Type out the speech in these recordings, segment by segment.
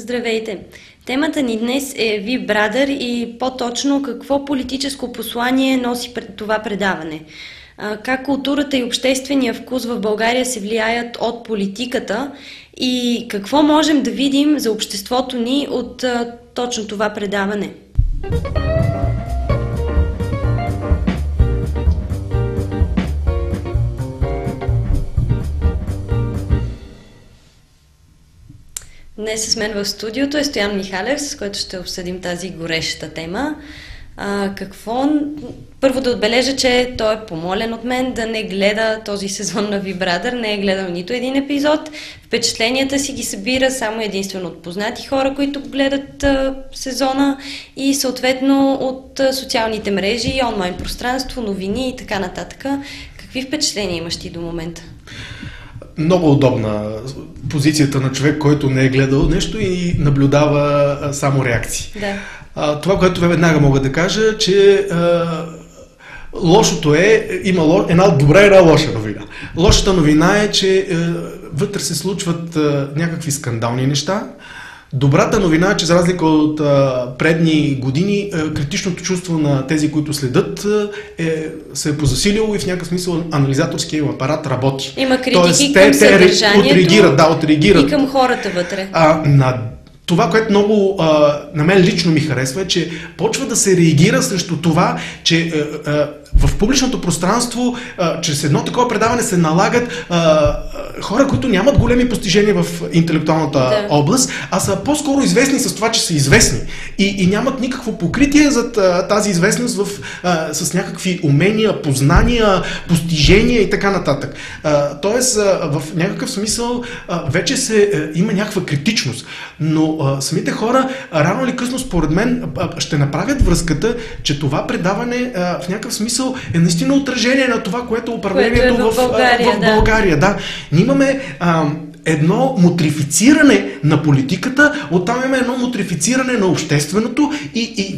Здравейте! Темата ни днес е Big Brother и по-точно какво политическо послание носи това предаване. Как културата и обществения вкус в България се влияят от политиката и какво можем да видим за обществото ни от точно това предаване. Днес с мен в студиото е Стоян Михалев, с който ще обсъдим тази гореща тема. Първо да отбележа, че той е помолен от мен да не гледа този сезон на Big Brother, не е гледал нито един епизод. Впечатленията си ги събира само единствено от познати хора, които гледат сезона и съответно от социалните мрежи, онлайн пространство, новини и така нататък. Какви впечатления имаш ти до момента? Много удобна позицията на човек, който не е гледал нещо и наблюдава само реакции. Да. Това, което веднага мога да кажа, че лошото има една добра и една лоша новина. Лошата новина е, че вътре се случват някакви скандални неща. Добрата новина е, че за разлика от предни години, критичното чувство на тези, които следят, се е позасилило и в някакъв смисъл анализаторския апарат работи. Има критики към съдържанието отреагират и към хората вътре. Това, което много на мен лично ми харесва, е, че почва да се реагира срещу това, че в публичното пространство, чрез едно такова предаване се налагат хора, които нямат големи постижения в интелектуалната област, а са по-скоро известни с това, че са известни. И нямат никакво покритие за тази известност с някакви умения, познания, постижения и така нататък. Тоест, в някакъв смисъл вече има някаква критичност. Но самите хора рано или късно, според мен, ще направят връзката, че това предаване в някакъв смисъл е наистина отражение на това, което управлението в България. Да. Ние имаме едно мутрифициране на политиката, оттам имаме едно мутрифициране на общественото и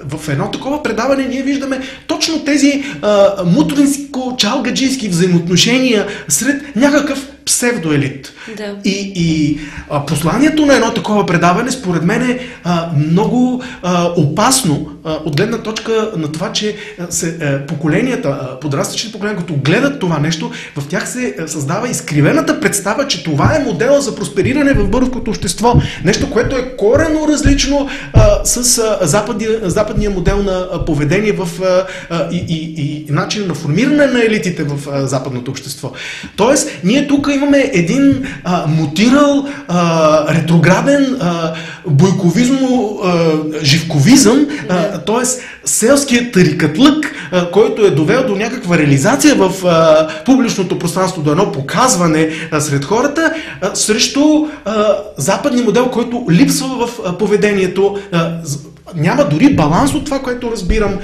в едно такова предаване ние виждаме точно тези мутринско-чалгаджийски взаимоотношения сред някакъв псевдоелит. Да. И посланието на едно такова предаване, според мен, е много опасно от гледна точка на това, че поколенията, подрастващите поколения, които гледат това нещо, в тях се създава изкривената представа, че това е модела за проспериране в българското общество. Нещо, което е коренно различно с западния модел на поведение и начин на формиране на елитите в западното общество. Тоест, ние тук имаме един мутирал, ретрограден бойковизмо-живковизъм, т.е. селският тарикатлък, който е довел до някаква реализация в публичното пространство, до едно показване сред хората, срещу западния модел, който липсва в поведението. Няма дори баланс от това, което разбирам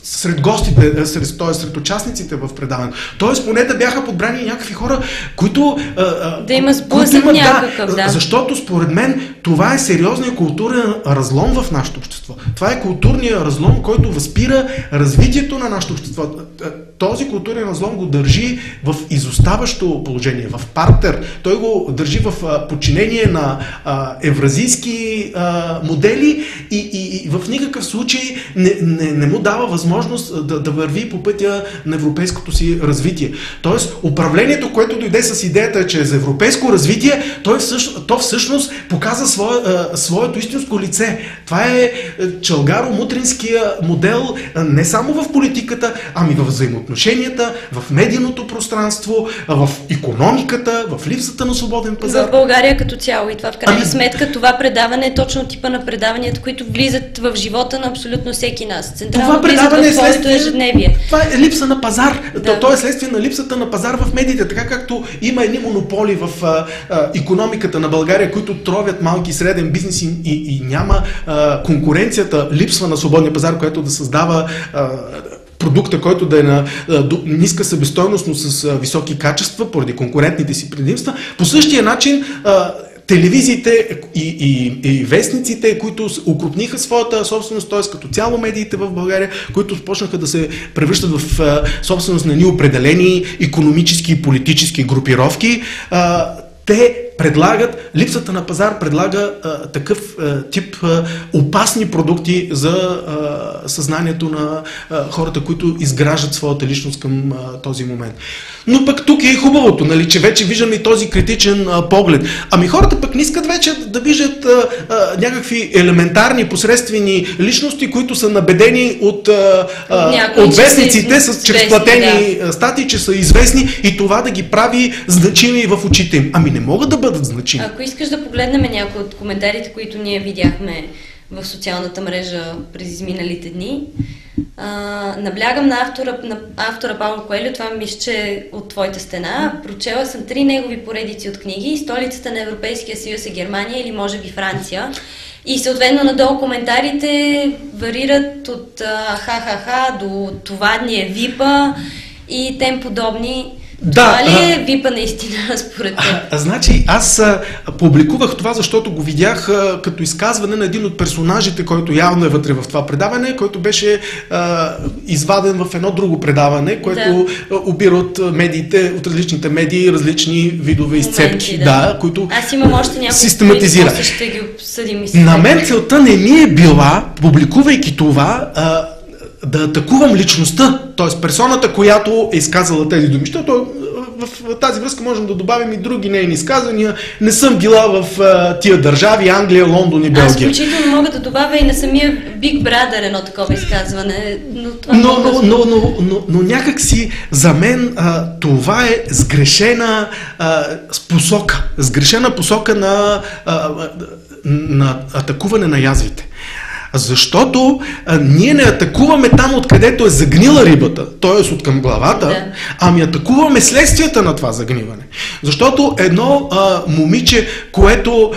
сред гостите, сред участниците в предаването. Тоест, поне да бяха подбрани някакви хора, които да има сблъсък някакъв, да. Защото, според мен, това е сериозният културен разлом в нашето общество. Това е културният разлом, който възпира развитието на нашето общество. Този културен разлом го държи в изоставащо положение, в партер. Той го държи в подчинение на евразийски модели и в никакъв случай не му дава възможност да върви по пътя на европейското си развитие. Тоест, управлението, което дойде с идеята, че за европейско развитие, то всъщност показа своето истинско лице. Това е чалгаро-мутринския модел не само в политиката, ами в взаимоотношенията, в медийното пространство, в икономиката, в липсата на свободен пазар. В България като цяло. И това в крайна сметка, това предаване е точно типа на предаванията, които влизат в живота на абсолютно всеки нас. Централно влизат в своето ежедневие. Това е липса на пазар. Да. То е следствие на липсата на пазар в медиите. Така както има едни монополи в икономиката на България, които тровят малки и среден бизнес и няма конкуренцията, липсва на свободния пазар, което да създава продукта, който да е на ниска себестойност, но с високи качества, поради конкурентните си предимства. По същия начин телевизиите и вестниците, които укрупниха своята собственост, т.е. като цяло медиите в България, които започнаха да се превръщат в собственост на ни определени икономически и политически групировки, те липсата на пазар предлага такъв тип опасни продукти за съзнанието на хората, които изграждат своята личност към този момент. Но пък тук е и хубавото, нали, че вече виждаме и този критичен поглед. Ами хората пък не искат вече да виждат някакви елементарни, посредствени личности, които са набедени от вестниците чрез платени статии, че са известни и това да ги прави значими в очите им. Ами не могат да бъдат значими. Ако искаш да погледнем някои от коментарите, които ние видяхме в социалната мрежа през изминалите дни, наблягам на автора Пауло Коелho, това мисля, че от твоята стена. Прочела съм 3 негови поредици от книги. Столицата на Европейския съюз е Германия или може би Франция. И съответно надолу коментарите варират от ха-ха-ха до това ни е випа и тем подобни. Това ли е випа наистина според теб? Значи аз публикувах това, защото го видях като изказване на един от персонажите, който явно е вътре в това предаване, който беше изваден в едно друго предаване, което обира от медиите, от различните медии, различни видове изцепки, които аз имам още няколко, систематизира. Които ще ги обсъдим и на мен целта не ми е била, публикувайки това, да атакувам личността, т.е. персоната, която е изказала тези думи. Защото в тази връзка можем да добавим и други нейни изказвания. Не съм била в тия държави, Англия, Лондон и Белгия. Аз включително мога да добавя и на самия Big Brother едно такова изказване. Но някак си за мен това е сгрешена посока. Сгрешена посока на атакуване на язвите. Защото ние не атакуваме там, откъдето е загнила рибата, т.е. от към главата, ами атакуваме следствията на това загниване. Защото едно момиче, което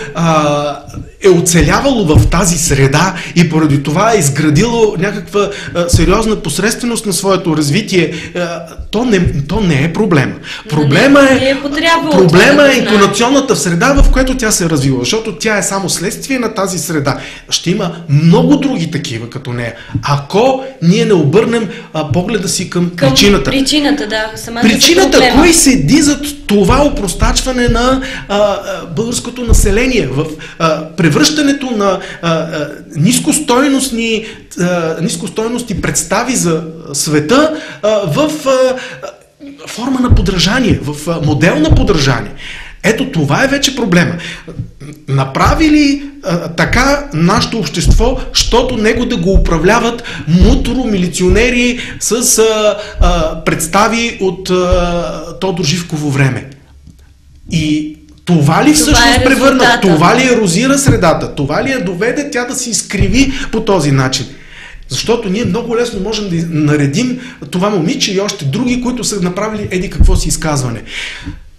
е оцелявало в тази среда и поради това е изградило някаква сериозна посредственост на своето развитие, то не е проблема. Проблема е интонационната среда, в която тя се е развила, защото тя е само следствие на тази среда. Ще има много други такива като нея, ако ние не обърнем погледа си към причината. Причината, кой седи зад това опростачване на българското население, в превръщането на нискостойностни представи за света в форма на подражание, в модел на подражание. Ето това е вече проблема. Направи ли така нашето общество, щото него да го управляват мутро-милиционери с представи от Тодор Живково време? И това ли всъщност превърна? Това ли ерозира средата? Това ли я доведе тя да се изкриви по този начин? Защото ние много лесно можем да наредим това момиче и още други, които са направили еди какво си изказване.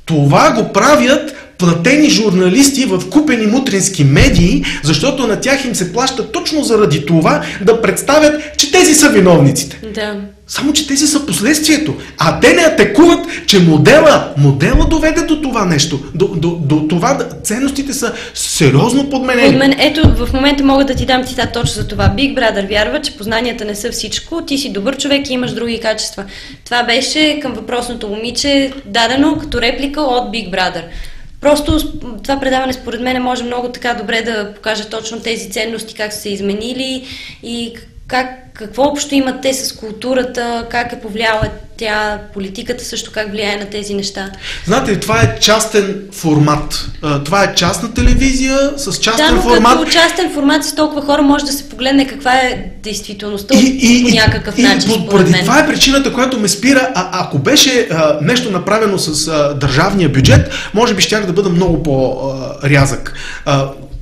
Това го правят платени журналисти в купени мутрински медии, защото на тях им се плаща точно заради това да представят, че тези са виновниците. Да. Само, че тези са последствието. А те не атакуват, че модела доведе до това нещо. До това ценностите са сериозно подменени. Ето, в момента мога да ти дам цитат точно за това. Big Brother вярва, че познанията не са всичко, ти си добър човек и имаш други качества. Това беше към въпросното момиче дадено като реплика от Big Brother. Просто това предаване според мен може много така добре да покаже точно тези ценности, как са се изменили и какво общо имат те с културата, как е повлияла тя, политиката също как влияе на тези неща. Знаете ли, това е частен формат. Това е частна телевизия с частен формат. Да, но като частен формат с толкова хора може да се погледне каква е действителността по някакъв начин. Поради това е причината, която ме спира. Ако беше нещо направено с държавния бюджет, може би щях да бъда много по-рязък.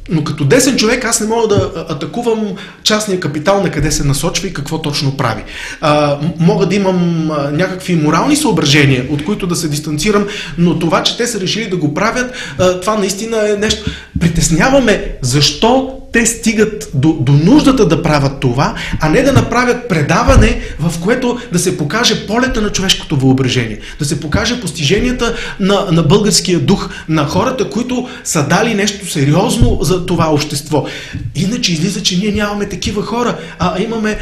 Но като десен човек аз не мога да атакувам частния капитал на къде се насочва и какво точно прави. Мога да имам някакви морални съображения, от които да се дистанцирам, но това, че те са решили да го правят, това наистина е нещо. Притесняваме защо те стигат до нуждата да правят това, а не да направят предаване, в което да се покаже полета на човешкото въображение, да се покаже постиженията на българския дух, на хората, които са дали нещо сериозно за това общество. Иначе излиза, че ние нямаме такива хора, а имаме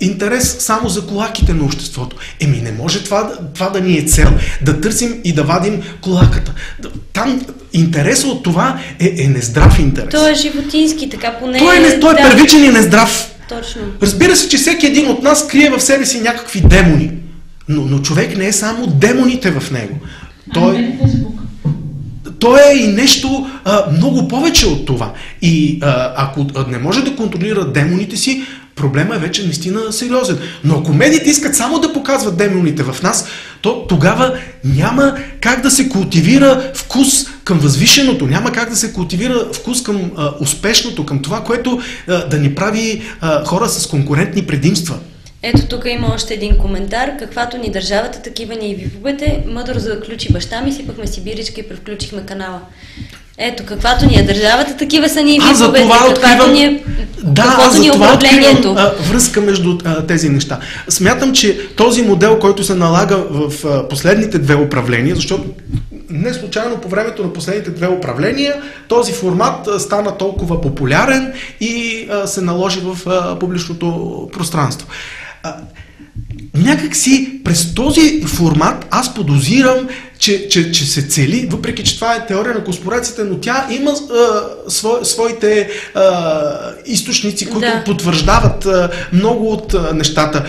интерес само за колаките на обществото. Не може това да ни е цел, да търсим и да вадим колаката. там интересът от това е нездрав интерес. Той е животински, така поне... Той е първичен и нездрав. Точно. Разбира се, че всеки един от нас крие в себе си някакви демони, но човек не е само демоните в него. Той е и нещо много повече от това. И ако не може да контролира демоните си, проблема е вече наистина сериозен. Но ако медиите искат само да показват демоните в нас, то тогава няма как да се култивира вкус към възвишеното, няма как да се култивира вкус към успешното, към това, което да ни прави хора с конкурентни предимства. Ето тук има още един коментар. Каквато ни държавата, такива ни и виповете. Мъдро заключи баща ми, сипахме си биричка и превключихме канала. Ето, каквато ни е държавата, такива са ни и виповете. Каквото ни е управлението. Връзка между тези неща. Смятам, че този модел, който се налага в последните две управления, защото не случайно по времето на последните две управления този формат стана толкова популярен и се наложи в публичното пространство. Някак си през този формат аз подозирам, че се цели, въпреки че това е теория на конспирацията, но тя има своите източници, които потвърждават много от нещата.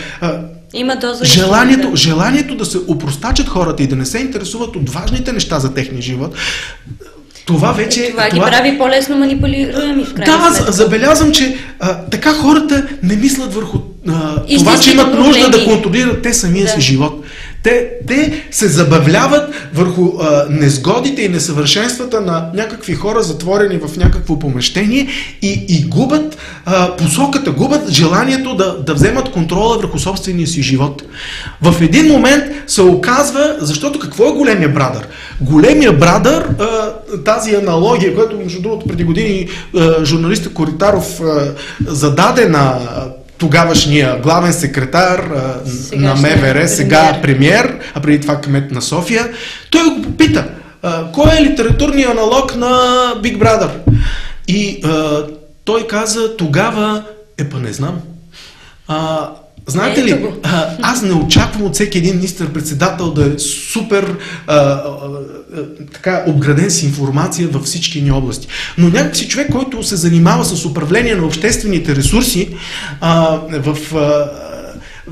Има доза желанието да се опростачат хората и да не се интересуват от важните неща за техния живот. Това ги прави по-лесно манипулируеми в крайна сметка. Да, забелязвам, че така хората не мислят върху това, че имат нужда да контролират те самия си живот. Те се забавляват върху незгодите и несъвършенствата на някакви хора, затворени в някакво помещение и губят посоката, губят желанието да вземат контрола върху собствения си живот. В един момент се оказва, защото какво е големия брадър? Големия брадър, тази аналогия, която между другото преди години журналиста Коритаров зададе на тогавашния главен секретар на МВР, сега премиер, а преди това кмет на София, той го попита, кой е литературният аналог на Big Brother? И той каза, тогава, не знам. Знаете ли, аз не очаквам от всеки един министър-председател да е супер така обграден с информация във всички ни области. Но някакси човек, който се занимава с управление на обществените ресурси, в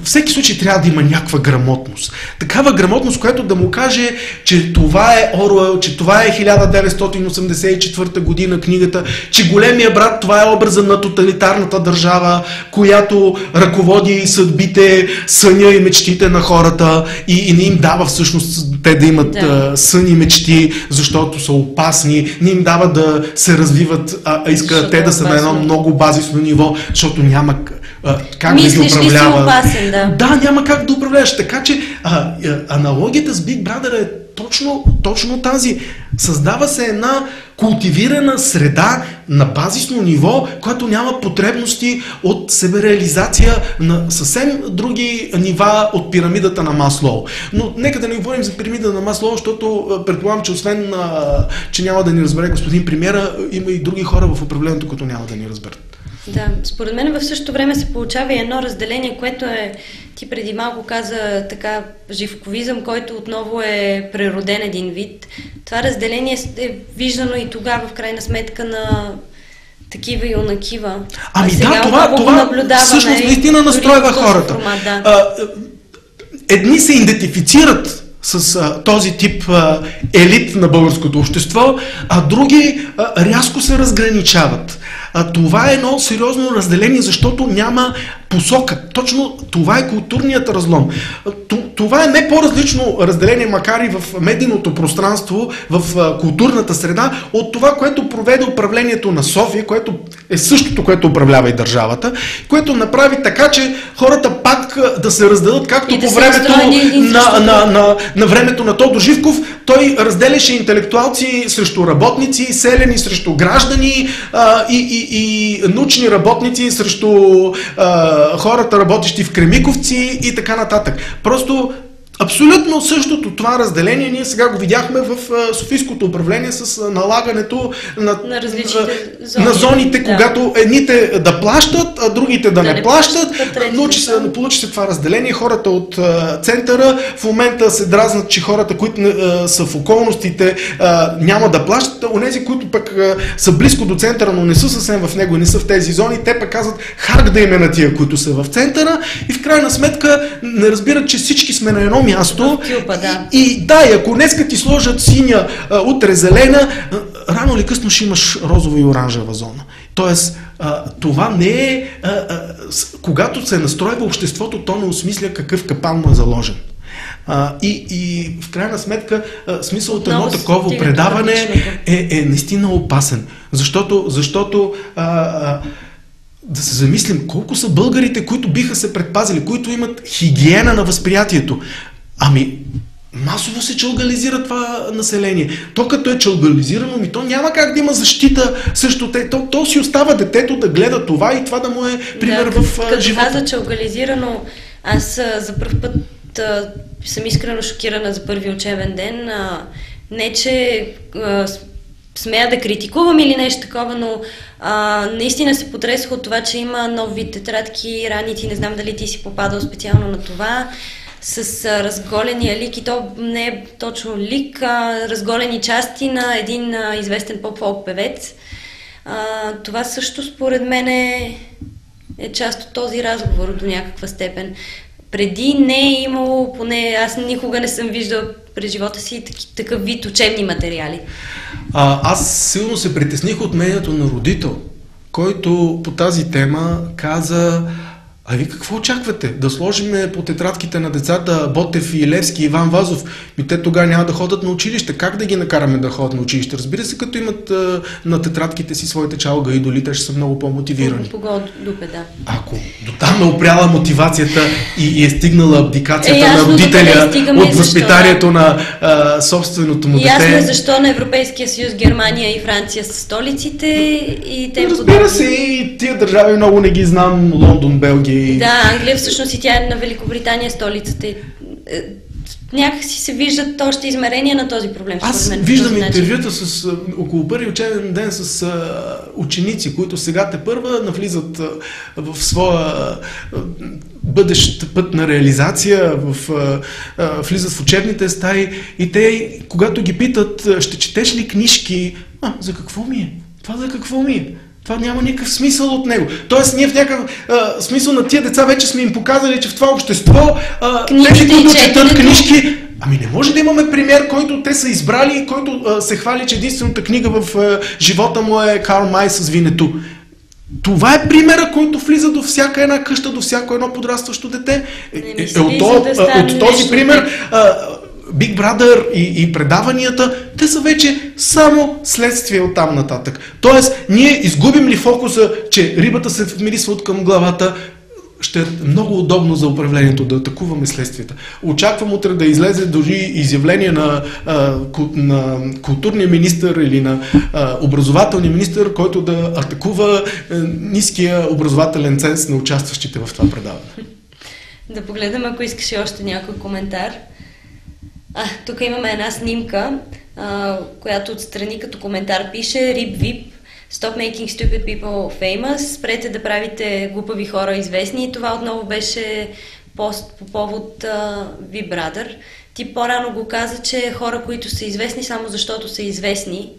всеки случай трябва да има някаква грамотност. Такава грамотност, която да му каже, че това е Оруел, че това е 1984 година книгата, че големия брат, това е образа на тоталитарната държава, която ръководи съдбите, съня и мечтите на хората и не им дава всъщност те да имат сън и мечти, защото са опасни, не им дава да се развиват, а иска те да са на едно много базисно ниво, защото няма как да ги управлява. Да, няма как да управляваш. Така че аналогията с Big Brother е точно тази. Създава се една култивирана среда на базисно ниво, която няма потребности от себереализация на съвсем други нива от пирамидата на Маслоу. Но нека да не говорим за пирамида на Маслоу, защото предполагам, че освен, че няма да ни разбере господин премиера, има и други хора в управлението, които няма да ни разберат. Да, според мен в същото време се получава и едно разделение, което е, ти преди малко каза така, живковизъм, който отново е прероден един вид. Това разделение е виждано и тогава в крайна сметка на такива и онакива. Това всъщност наистина настройва хората. Едни се идентифицират с този тип елит на българското общество, а други рязко се разграничават. Това е едно сериозно разделение, защото няма посока. Точно това е културният разлом. Това е не по-различно разделение, макар и в медийното пространство, в културната среда, от това, което проведе управлението на София, което е същото, което управлява и държавата, което направи така, че хората пак да се разделят, както по времето на времето на Тодор Живков. Той разделяше интелектуалци срещу работници, селени срещу граждани и научни работници срещу хората, работещи в Кремиковци и така нататък. Просто Абсолютно същото това разделение ние сега го видяхме в Софийското управление с налагането на различните зони. На зоните, когато едните да плащат, а другите да не плащат. Получи се това разделение. Хората от центъра в момента се дразнат, че хората, които са в околностите, няма да плащат. Онези, които пък са близко до центъра, но не са съвсем в него и не са в тези зони, те пък казват харк да им е на тия, които са в центъра, и в крайна сметка не разбират, че всички сме на едно място. И ако днеска ти сложат синя, утре зелена, рано или късно ще имаш розова и оранжева зона. Тоест, това не е... когато се настройва обществото, то не осмисля какъв капан му е заложен. И в крайна сметка смисъл от едно такова предаване е наистина опасен. Защото да се замислим колко са българите, които биха се предпазили, които имат хигиена на възприятието. Масово се чалгализира това население. То като е чалгализирано, то няма как да има защита срещу те. То си остава детето да гледа това и това да му е пример в живота. Като каза чалгализирано, аз за първ път съм искрено шокирана за първи учебен ден. Не, че смея да критикувам или нещо такова, но наистина се потресох от това, че има нов вид тетрадки, раници, не знам дали ти си попадал специално на това, с разголения лик, и то не е точно лик, разголени части на един известен поп-фолк певец. Това също според мен е част от този разговор до някаква степен. Преди не е имало, поне аз никога не съм виждала през живота си такъв вид учебни материали. Аз силно се притесних от мнението на родител, който по тази тема каза: а ви какво очаквате? Да сложим по тетрадките на децата Ботев и Левски, Иван Вазов? Те тогава няма да ходят на училище. Как да ги накараме да ходят на училище? Разбира се, като имат на тетрадките си своите чалга идоли, те ще са много по-мотивирани. Ако до там е опряла мотивацията и е стигнала абдикацията на родителя от възпитанието на собственото му дете. Ясно е защо на Европейския съюз Германия и Франция са столиците и те. Разбира се, и тия държави много не ги знам. Лондон, Белгия. Да, Англия всъщност и тя е на Великобритания столицата. Някак си се виждат още измерения на този проблем. Аз виждам интервюта с около първи учебен ден с ученици, които сега тепърва навлизат в своя бъдещ път на реализация, влизат в учебните стаи и те, когато ги питат: ще четеш ли книжки? За какво ми е? Това за какво ми е? Това няма никакъв смисъл от него. Тоест, ние в някакъв смисъл на тия деца вече сме им показали, че в това общество тези, които четат книжки, не може да имаме пример, който те са избрали и който се хвали, че единствената книга в живота му е Карл Май с Винету. Това е примера, който влиза до всяка една къща, до всяко едно подрастващо дете. От този пример Big Brother и предаванията, те са вече само следствие от там нататък. Тоест, ние изгубим ли фокуса, че рибата се вмирисва от към главата, ще е много удобно за управлението да атакуваме следствията. Очаквам утре да излезе дори изявление на културния министър или на образователния министър, който да атакува ниския образователен ценз на участващите в това предаване. Да погледам, ако искаш още някой коментар. Тук имаме една снимка, която отстрани като коментар пише: Rip Vip, Stop making stupid people famous, спрете да правите глупави хора известни. И това отново беше пост по повод Big Brother. Ти по-рано го каза, че хора, които са известни само защото са известни.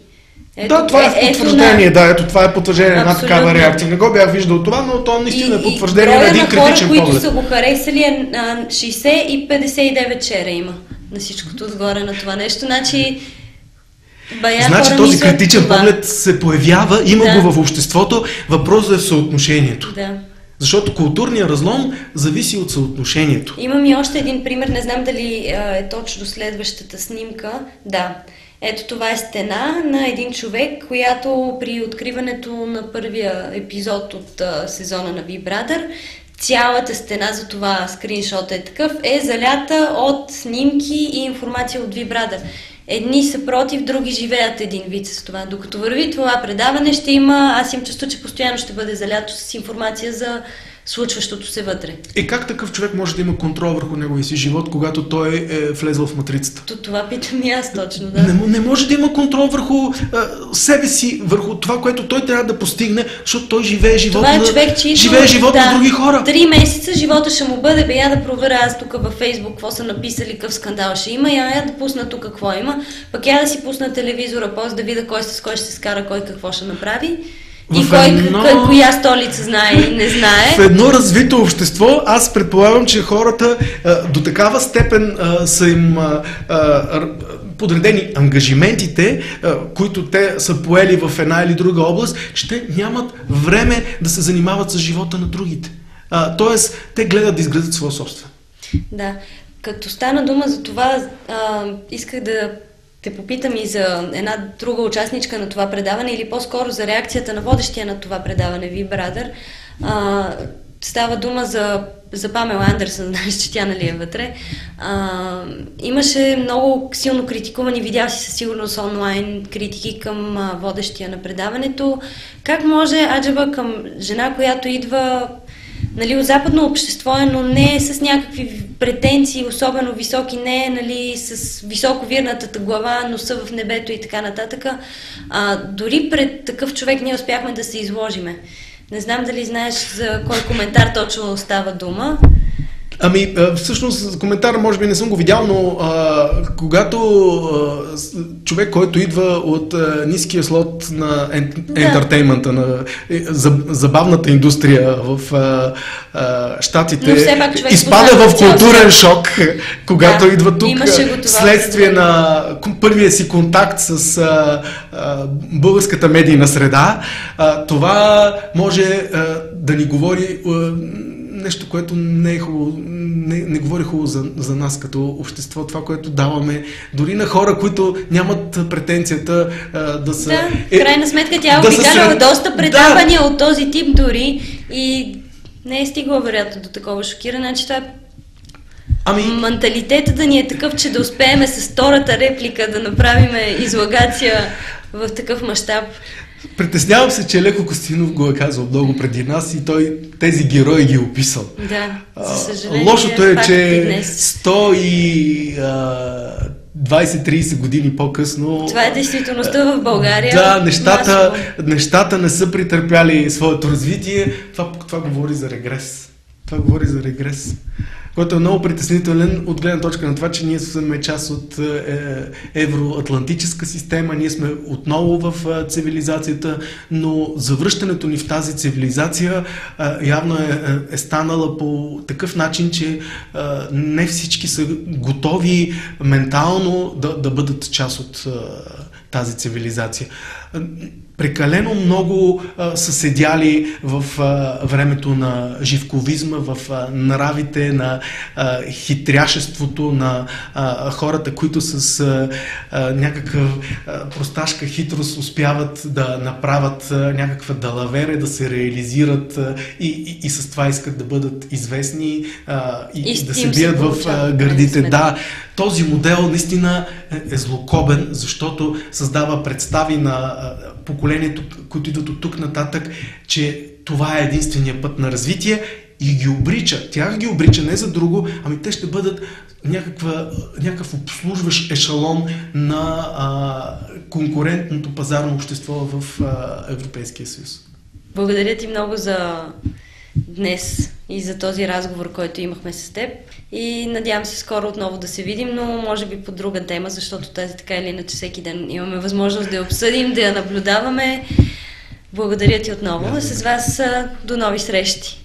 Това е потвърждение, това е потвърждение на една такава реакция. Не го бях виждал това, но то наистина е потвърждение на един критичен поглед. Които са го харесали 60 и 59 чера има на всичкото отгоре на това нещо. Значи този критичен поглед се появява, има го в обществото, въпросът е в съотношението. Да. Защото културният разлом зависи от съотношението. Имам и още един пример, не знам дали е точно следващата снимка. Да. Ето това е стена на един човек, която при откриването на първия епизод от сезона на Big Brother, цялата стена, за това скриншот е такъв, е залята от снимки и информация от Big Brother. Едни са против, други живеят един вид с това. Докато върви това предаване, ще има, аз имам чувство, че постоянно ще бъде залято с информация за случващото се вътре. И как такъв човек може да има контрол върху неговия си живот, когато той е влезъл в матрицата? Това питам и аз точно, да. Не може да има контрол върху себе си, върху това, което той трябва да постигне, защото той живее живот на други хора. 3 месеца живота ще му бъде, я да проверя аз тук във Фейсбук какво са написали, какъв скандал ще има, я да пусна тук какво има, пък я да си пусна телевизора, после да видя кой с кой ще се скара, кой какво ще направи. И коя столица знае и не знае. В едно развито общество аз предполагам, че хората до такава степен са им подредени ангажиментите, които те са поели в една или друга област, че те нямат време да се занимават с живота на другите. Тоест, те гледат да изградят своя собствен. Да. Като стана дума за това, исках да те попитам и за една друга участничка на това предаване, или по-скоро за реакцията на водещия на това предаване, V-Brother. Става дума за Памела Андерсън, знаеш, че тя нали е вътре. Имаше много силно критикувани, видял си със сигурност онлайн критики към водещия на предаването. Как може аджаба към жена, която идва нали, от западно общество, но не с някакви претенции, особено високи, не нали, с високо вирнатата глава, носа в небето и така нататък. Дори пред такъв човек ние успяхме да се изложиме. Не знам дали знаеш за кой коментар точно става дума. Ами, всъщност, коментара може би не съм го видял, но когато човек, който идва от ниския слот на ентертеймента, на забавната индустрия в щатите, изпада в културен шок, когато идва тук, следствие на първия си контакт с българската медийна среда, това може да ни говори нещо, което не е хубаво, не говори хубаво за нас като общество, това, което даваме дори на хора, които нямат претенцията да са... Да, в крайна сметка тя е обикаляла доста предавания от този тип дори и не е стигала вероятно до такова шокиране, че това е менталитета да ни е такъв, че да успееме с втората реплика да направим излагация в такъв мащаб. Притеснявам се, че Леко Костинов го е казал много преди нас и той тези герои ги е описал. Да, за съжаление. Лошото е, че 120-30 години по-късно... Това е действителността в България. Да, нещата не са претърпяли своето развитие. Това говори за регрес. Това говори за регрес, който е много притеснителен от гледна точка на това, че ние сме част от евроатлантическа система, ние сме отново в цивилизацията, но завръщането ни в тази цивилизация явно е станала по такъв начин, че не всички са готови ментално да бъдат част от тази цивилизация. Прекалено много са седяли в времето на живковизма, в нравите на хитряшеството на хората, които с някаква просташка хитрост успяват да направят някаква далавера, да се реализират и с това искат да бъдат известни и да се бият в гърдите. Да, този модел наистина е злокобен, защото създава представи на поколението, които идват от тук нататък, че това е единствения път на развитие и ги обрича. Тях ги обрича не за друго, ами те ще бъдат някакъв обслужващ ешалон на конкурентното пазарно общество в Европейския съюз. Благодаря ти много за днес и за този разговор, който имахме с теб. И надявам се скоро отново да се видим, но може би по друга тема, защото тази така или иначе всеки ден имаме възможност да я обсъдим, да я наблюдаваме. Благодаря ти отново. С вас до нови срещи.